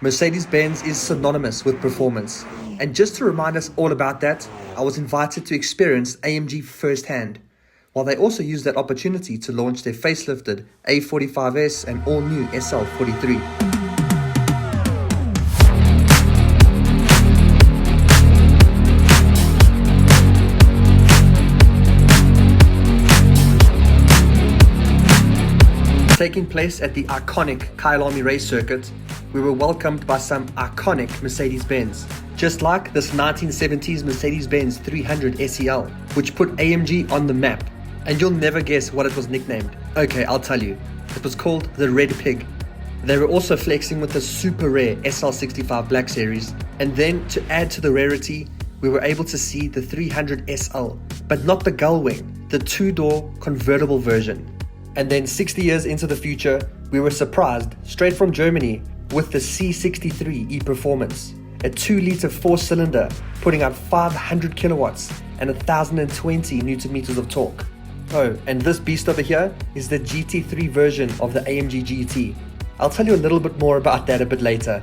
Mercedes-Benz is synonymous with performance. And just to remind us all about that, I was invited to experience AMG firsthand, while they also used that opportunity to launch their facelifted A45s and all-new SL43. Taking place at the iconic Kyalami Race Circuit, we were welcomed by some iconic Mercedes-Benz, just like this 1970s Mercedes-Benz 300 SEL, which put AMG on the map. And you'll never guess what it was nicknamed. Okay, I'll tell you. It was called the Red Pig. They were also flexing with the super rare SL65 Black Series. And then, to add to the rarity, we were able to see the 300 SL, but not the gull wing, the two-door convertible version. And then 60 years into the future, we were surprised, straight from Germany, with the G63 e-Performance, a 2-liter 4-cylinder putting out 500 kilowatts and 1020 newton meters of torque. Oh, and this beast over here is the GT3 version of the AMG GT. I'll tell you a little bit more about that a bit later.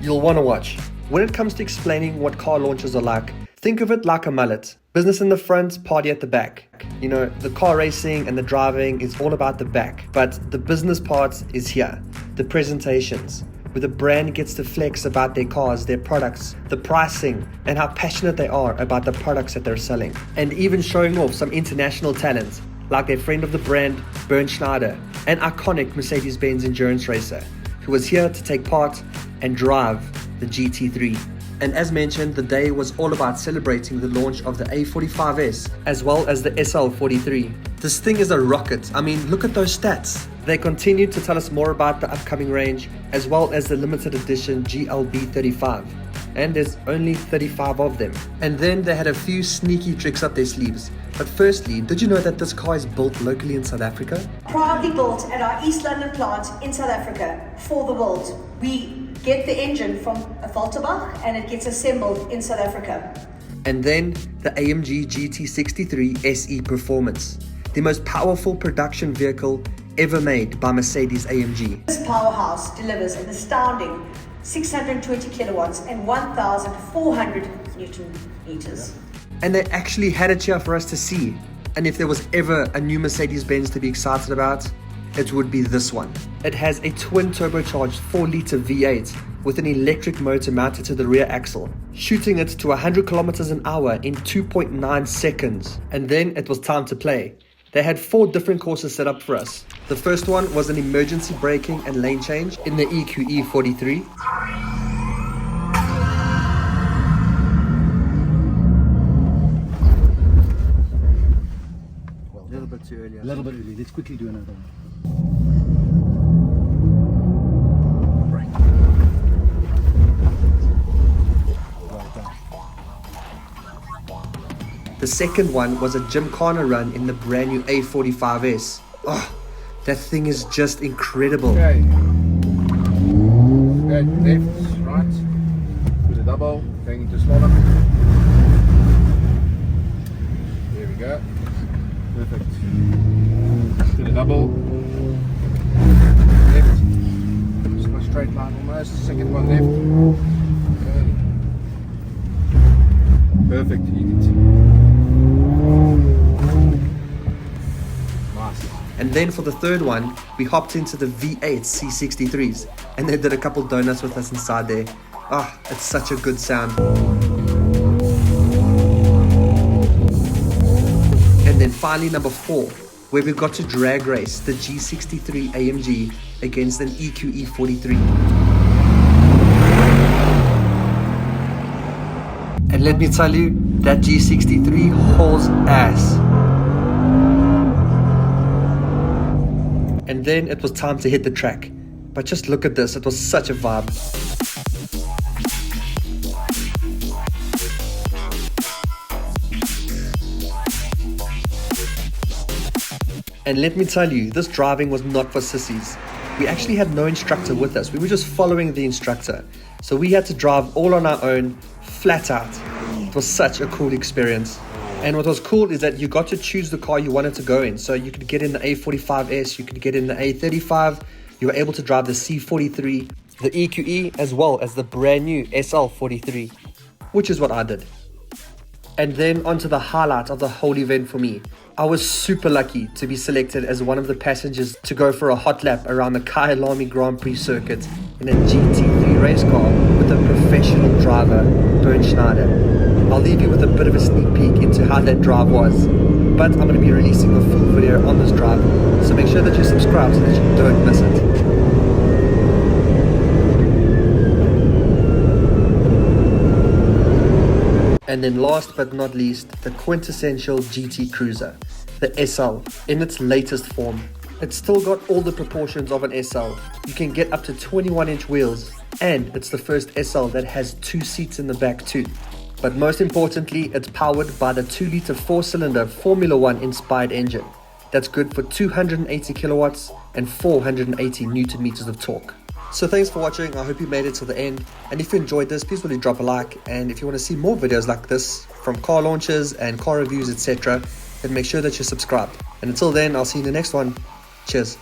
You'll want to watch. When it comes to explaining what car launches are like, think of it like a mullet. Business in the front, party at the back. You know, the car racing and the driving is all about the back, but the business part is here. The presentations, where the brand gets to flex about their cars, their products, the pricing, and how passionate they are about the products that they're selling. And even showing off some international talent, like their friend of the brand, Bernd Schneider, an iconic Mercedes-Benz endurance racer, who was here to take part and drive the GT3. And as mentioned, the day was all about celebrating the launch of the A45s as well as the SL43. This thing is a rocket. I mean, look at those stats. They continued to tell us more about the upcoming range as well as the limited edition GLB35. And there's only 35 of them. And then they had a few sneaky tricks up their sleeves. But firstly, did you know that this car is built locally in South Africa? Proudly built at our East London plant in South Africa for the world. We get the engine from Volterbach and it gets assembled in South Africa. And then the AMG GT63 SE Performance, the most powerful production vehicle ever made by Mercedes-AMG. This powerhouse delivers an astounding 620 kilowatts and 1,400 Newton meters. And they actually had it here for us to see. And if there was ever a new Mercedes-Benz to be excited about, it would be this one. It has a twin turbocharged 4-liter V8 with an electric motor mounted to the rear axle, shooting it to 100 kilometers an hour in 2.9 seconds. And then it was time to play. They had 4 different courses set up for us. The first one was an emergency braking and lane change in the EQE 43. A little bit too early. A little bit early. Let's quickly do another one. The second one was a Gymkhana run in the brand new A45s. Oh, that thing is just incredible. Okay. Left, right. To the double, going into slalom. There we go. Perfect. To the double. Left. Just go straight line almost. Second one left. Perfect. Nice. And then for the third one, we hopped into the V8 C63s and they did a couple donuts with us inside there. Ah, it's such a good sound. And then finally number 4, where we got to drag race the G63 AMG against an EQE 43. And let me tell you, that G63 hauls ass. And then it was time to hit the track. But just look at this, it was such a vibe. And let me tell you, this driving was not for sissies. We actually had no instructor with us. We were just following the instructor. So we had to drive all on our own, flat out. It was such a cool experience. And what was cool is that you got to choose the car you wanted to go in. So you could get in the A45s, you could get in the A35, you were able to drive the C43. the EQE, as well as the brand new SL43, which is what I did. And then onto the highlight of the whole event for me. I was super lucky to be selected as one of the passengers to go for a hot lap around the Kyalami Grand Prix Circuit in a GT3 race car with a professional driver, Bernd Schneider. I'll leave you with a bit of a sneak peek into how that drive was, but I'm going to be releasing a full video on this drive, so make sure that you subscribe so that you don't miss it. And then last but not least, the quintessential GT Cruiser, the SL, in its latest form. It's still got all the proportions of an SL. You can get up to 21-inch wheels, and it's the first SL that has 2 seats in the back too. But most importantly, it's powered by the 2-litre 4-cylinder Formula 1 inspired engine. That's good for 280 kilowatts and 480 Newton meters of torque. So thanks for watching. I hope you made it to the end, and if you enjoyed this, please really drop a like, and if you want to see more videos like this from car launches and car reviews, etc., then make sure that you're subscribed. And until then, I'll see you in the next one. Cheers.